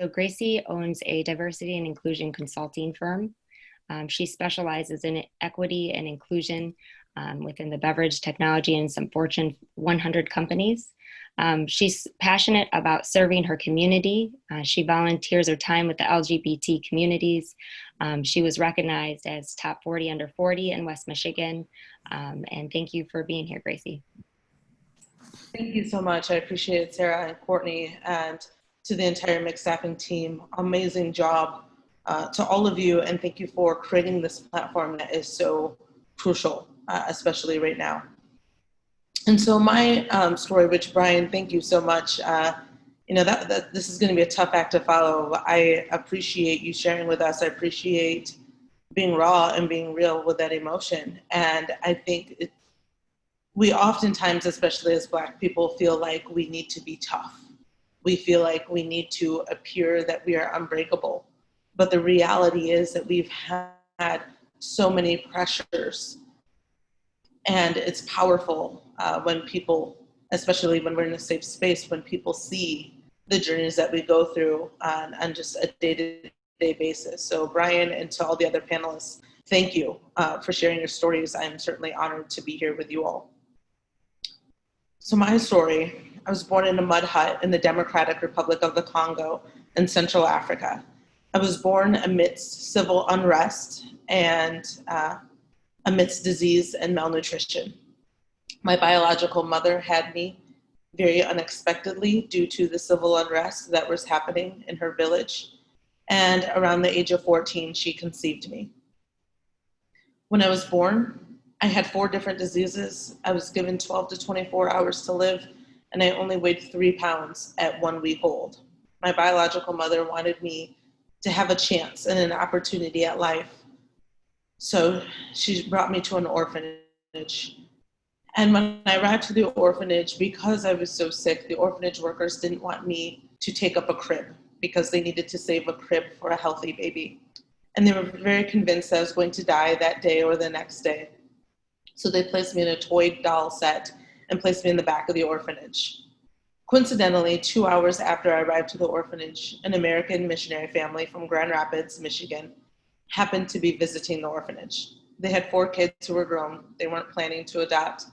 So Gracie owns a diversity and inclusion consulting firm. She specializes in equity and inclusion within the beverage, technology, and some Fortune 100 companies. She's passionate about serving her community. She volunteers her time with the LGBT communities. She was recognized as top 40 under 40 in West Michigan. And thank you for being here, Gracie. Thank you so much. I appreciate it, Sarah and Courtney, and to the entire Mixed Staffing team. Amazing job to all of you, and thank you for creating this platform that is so crucial, especially right now. And so my story, which Brian, thank you so much. That this is going to be a tough act to follow. I appreciate you sharing with us. I appreciate being raw and being real with that emotion. And I think we oftentimes, especially as Black people, feel like we need to be tough. We feel like we need to appear that we are unbreakable. But the reality is that we've had so many pressures, and it's powerful when people, especially when we're in a safe space, when people see the journeys that we go through on just a day-to-day basis. So Brian, and to all the other panelists, thank you for sharing your stories. I'm certainly honored to be here with you all. So my story, I was born in a mud hut in the Democratic Republic of the Congo in Central Africa. I was born amidst civil unrest and amidst disease and malnutrition. My biological mother had me very unexpectedly due to the civil unrest that was happening in her village. And around the age of 14, she conceived me. When I was born, I had 4 different diseases. I was given 12 to 24 hours to live, and I only weighed 3 pounds at 1 week old. My biological mother wanted me to have a chance and an opportunity at life. So she brought me to an orphanage. And when I arrived to the orphanage, because I was so sick, the orphanage workers didn't want me to take up a crib because they needed to save a crib for a healthy baby. And they were very convinced that I was going to die that day or the next day. So they placed me in a toy doll set and placed me in the back of the orphanage. Coincidentally, 2 hours after I arrived to the orphanage, an American missionary family from Grand Rapids, Michigan, happened to be visiting the orphanage. They had 4 kids who were grown. They weren't planning to adopt,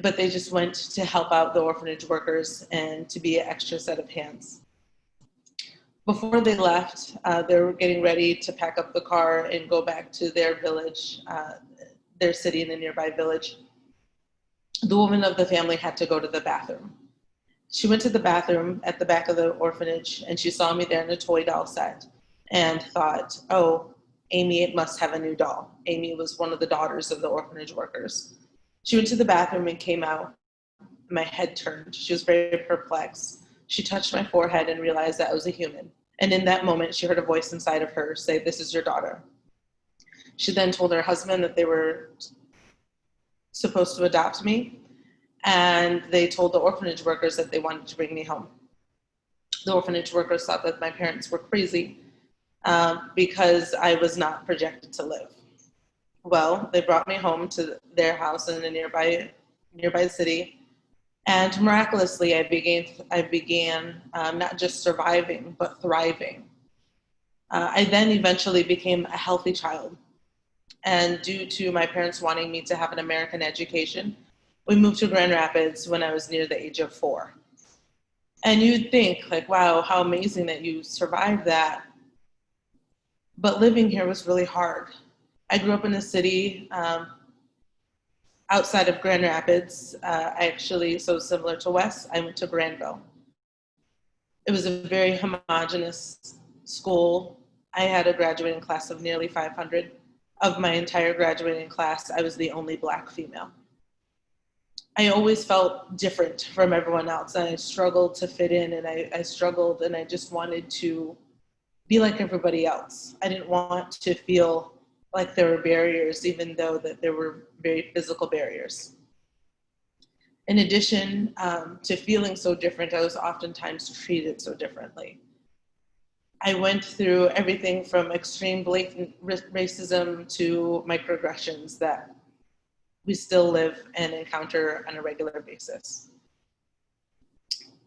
but they just went to help out the orphanage workers and to be an extra set of hands. Before they left, they were getting ready to pack up the car and go back to their village, their city in a nearby village. The woman of the family had to go to the bathroom. She went to the bathroom at the back of the orphanage, and she saw me there in a toy doll set and thought, oh, Amy must have a new doll. Amy was one of the daughters of the orphanage workers. She went to the bathroom and came out. My head turned. She was very perplexed. She touched my forehead and realized that I was a human. And in that moment, she heard a voice inside of her say, "This is your daughter." She then told her husband that they were supposed to adopt me, and they told the orphanage workers that they wanted to bring me home. The orphanage workers thought that my parents were crazy because I was not projected to live. Well, they brought me home to their house in a nearby city, and miraculously, I began not just surviving, but thriving. I then eventually became a healthy child. And due to my parents wanting me to have an American education, we moved to Grand Rapids when I was near the age of 4. And you'd think, like, wow, how amazing that you survived that. But living here was really hard. I grew up in a city outside of Grand Rapids. So similar to Wes, I went to Granville. It was a very homogenous school. I had a graduating class of nearly 500. Of my entire graduating class, I was the only Black female. I always felt different from everyone else, and I struggled to fit in, and I struggled, and I just wanted to be like everybody else. I didn't want to feel like there were barriers, even though that there were very physical barriers. In addition to feeling so different, I was oftentimes treated so differently. I went through everything from extreme blatant racism to microaggressions that we still live and encounter on a regular basis.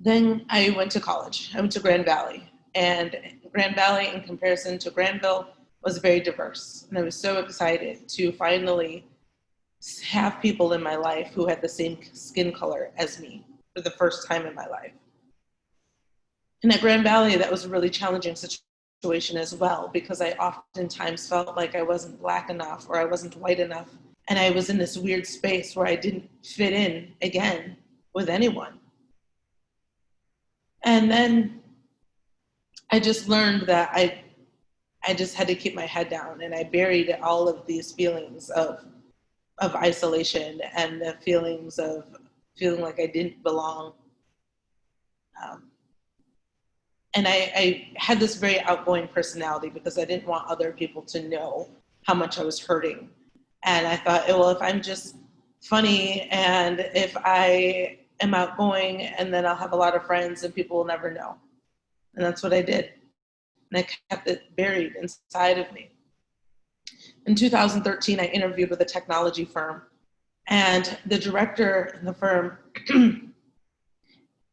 Then I went to college. I went to Grand Valley. And Grand Valley, in comparison to Granville, was very diverse. And I was so excited to finally have people in my life who had the same skin color as me for the first time in my life. And at Grand Valley, that was a really challenging situation as well, because I oftentimes felt like I wasn't Black enough or I wasn't white enough. And I was in this weird space where I didn't fit in again with anyone. And then I just learned that I just had to keep my head down, and I buried all of these feelings of isolation and the feelings of feeling like I didn't belong. And I had this very outgoing personality because I didn't want other people to know how much I was hurting. And I thought, well, if I'm just funny and if I am outgoing, and then I'll have a lot of friends and people will never know. And that's what I did. And I kept it buried inside of me. In 2013, I interviewed with a technology firm, and the director in the firm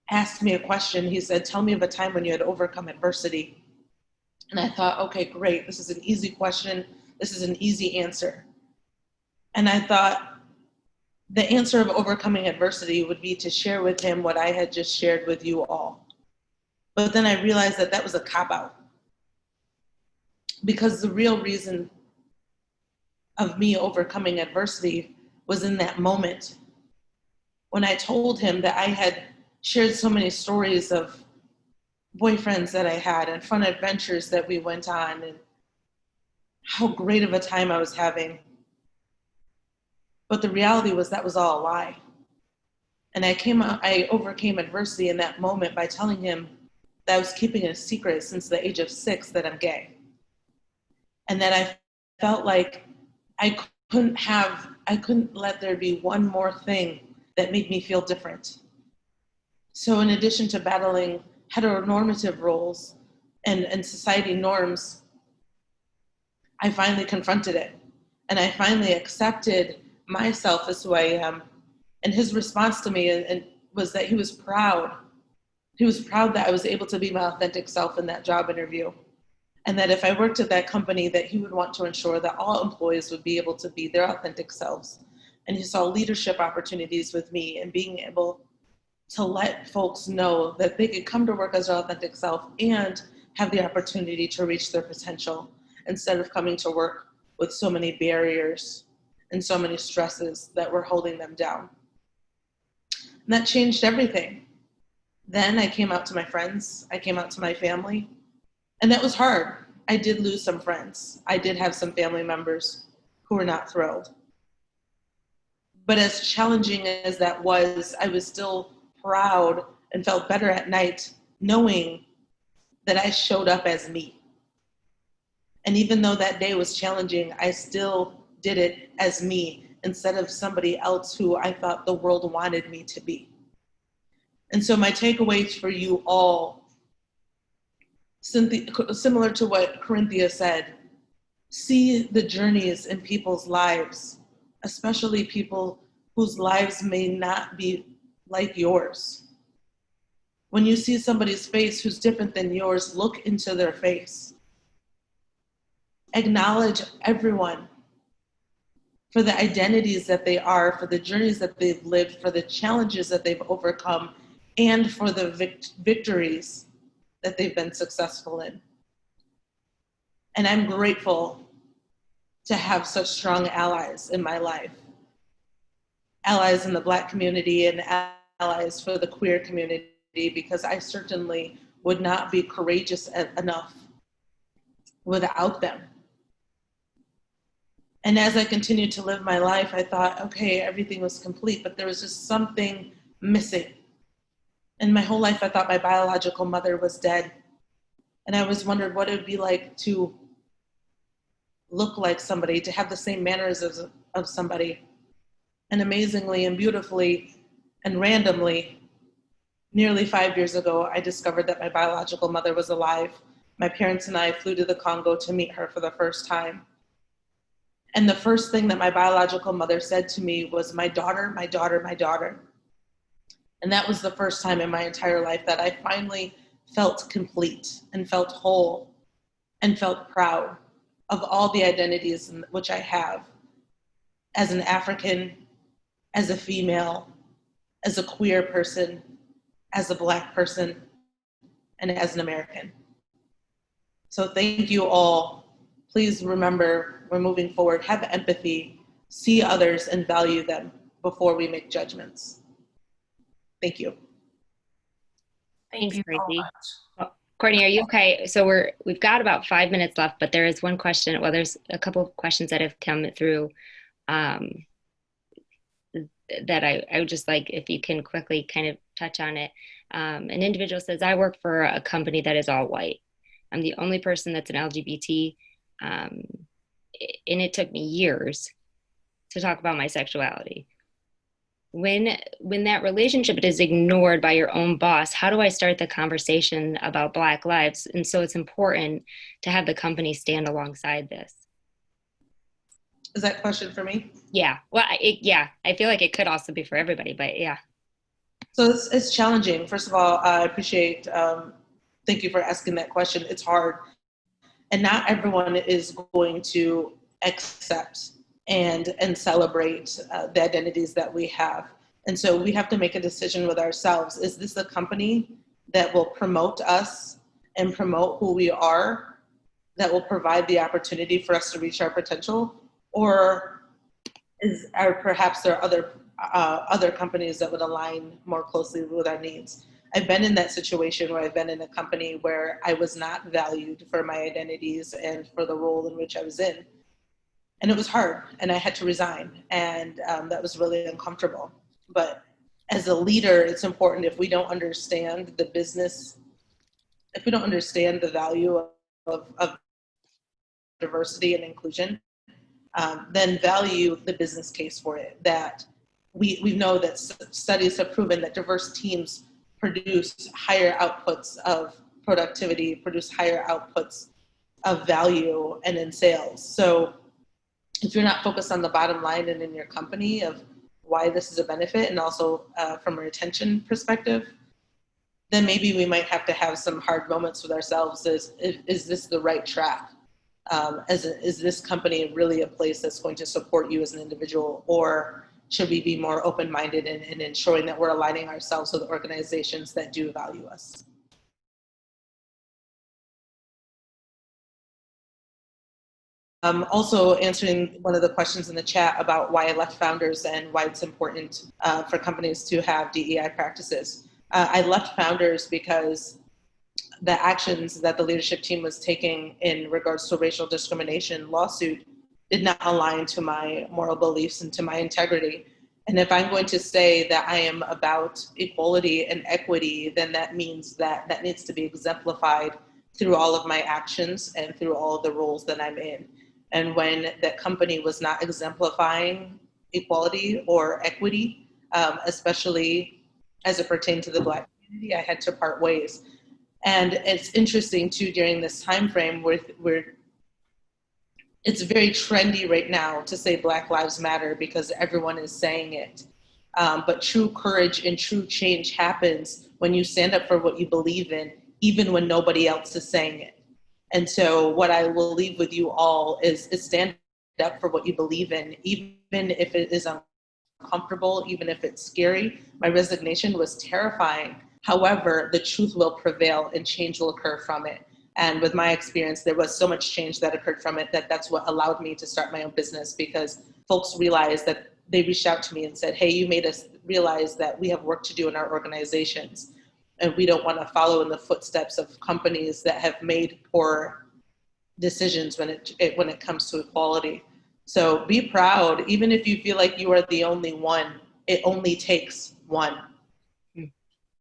asked me a question. He said, tell me of a time when you had overcome adversity. And I thought, okay, great. This is an easy question. This is an easy answer. And I thought the answer of overcoming adversity would be to share with him what I had just shared with you all. But then I realized that that was a cop-out, because the real reason of me overcoming adversity was in that moment when I told him that I had shared so many stories of boyfriends that I had and fun adventures that we went on and how great of a time I was having. But the reality was that was all a lie. And I overcame adversity in that moment by telling him that I was keeping it a secret since the age of 6 that I'm gay. And that I felt like I couldn't let there be one more thing that made me feel different. So in addition to battling heteronormative roles and society norms, I finally confronted it. And I finally accepted myself as who I am. And his response to me was that he was proud. He was proud that I was able to be my authentic self in that job interview. And that if I worked at that company, that he would want to ensure that all employees would be able to be their authentic selves. And he saw leadership opportunities with me and being able to let folks know that they could come to work as their authentic self and have the opportunity to reach their potential instead of coming to work with so many barriers and so many stresses that were holding them down. And that changed everything. Then I came out to my friends, I came out to my family, and that was hard. I did lose some friends. I did have some family members who were not thrilled. But as challenging as that was, I was still proud and felt better at night knowing that I showed up as me. And even though that day was challenging, I still did it as me instead of somebody else who I thought the world wanted me to be. And so my takeaways for you all, similar to what Corinthia said, see the journeys in people's lives, especially people whose lives may not be like yours. When you see somebody's face who's different than yours, look into their face. Acknowledge everyone for the identities that they are, for the journeys that they've lived, for the challenges that they've overcome, and for the victories that they've been successful in. And I'm grateful to have such strong allies in my life. Allies in the Black community and allies for the queer community, because I certainly would not be courageous enough without them. And as I continued to live my life, I thought, okay, everything was complete, but there was just something missing. And my whole life, I thought my biological mother was dead. And I always wondered what it would be like to look like somebody, to have the same manners of somebody. And amazingly and beautifully and randomly, nearly 5 years ago, I discovered that my biological mother was alive. My parents and I flew to the Congo to meet her for the first time. And the first thing that my biological mother said to me was, "My daughter, my daughter, my daughter." And that was the first time in my entire life that I finally felt complete and felt whole and felt proud of all the identities in which I have as an African, as a female, as a queer person, as a Black person, and as an American. So thank you all. Please remember, we're moving forward, have empathy, see others and value them before we make judgments. Thank you. Thanks, Graci. Well, Courtney, are you okay? So we've got about 5 minutes left, but there is one question. Well, there's a couple of questions that have come through that I would just like if you can quickly kind of touch on it. An individual says, I work for a company that is all white. I'm the only person that's an LGBT, and it took me years to talk about my sexuality. When that relationship is ignored by your own boss, how do I start the conversation about Black lives? And so it's important to have the company stand alongside this. Is that a question for me? Yeah. Well, I feel like it could also be for everybody, but yeah. So it's challenging. First of all, I appreciate, thank you for asking that question. It's hard. And not everyone is going to accept and celebrate the identities that we have. And so we have to make a decision with ourselves. Is this a company that will promote us and promote who we are, that will provide the opportunity for us to reach our potential? Or perhaps there are other companies that would align more closely with our needs? I've been in that situation where I've been in a company where I was not valued for my identities and for the role in which I was in. And it was hard, and I had to resign, and that was really uncomfortable. But as a leader, it's important, if we don't understand the business, if we don't understand the value of diversity and inclusion, then value the business case for it. That we know that studies have proven that diverse teams produce higher outputs of productivity, produce higher outputs of value and in sales. So if you're not focused on the bottom line and in your company of why this is a benefit, and also from a retention perspective, then maybe we might have to have some hard moments with ourselves. Is this the right track? Is this company really a place that's going to support you as an individual, or should we be more open-minded in ensuring that we're aligning ourselves with organizations that do value us? Also answering one of the questions in the chat about why I left Founders and why it's important for companies to have DEI practices. I left Founders because the actions that the leadership team was taking in regards to racial discrimination lawsuit did not align to my moral beliefs and to my integrity. And if I'm going to say that I am about equality and equity, then that means that needs to be exemplified through all of my actions and through all of the roles that I'm in. And when that company was not exemplifying equality or equity, especially as it pertained to the Black community, I had to part ways. And it's interesting too, during this time frame where it's very trendy right now to say Black Lives Matter because everyone is saying it. But true courage and true change happens when you stand up for what you believe in, even when nobody else is saying it. And so what I will leave with you all is stand up for what you believe in, even if it is uncomfortable, even if it's scary. My resignation was terrifying. However, the truth will prevail and change will occur from it. And with my experience, there was so much change that occurred from it that's what allowed me to start my own business, because folks realized that they reached out to me and said, hey, you made us realize that we have work to do in our organizations. And we don't want to follow in the footsteps of companies that have made poor decisions when it comes to equality. So be proud, even if you feel like you are the only one. It only takes one.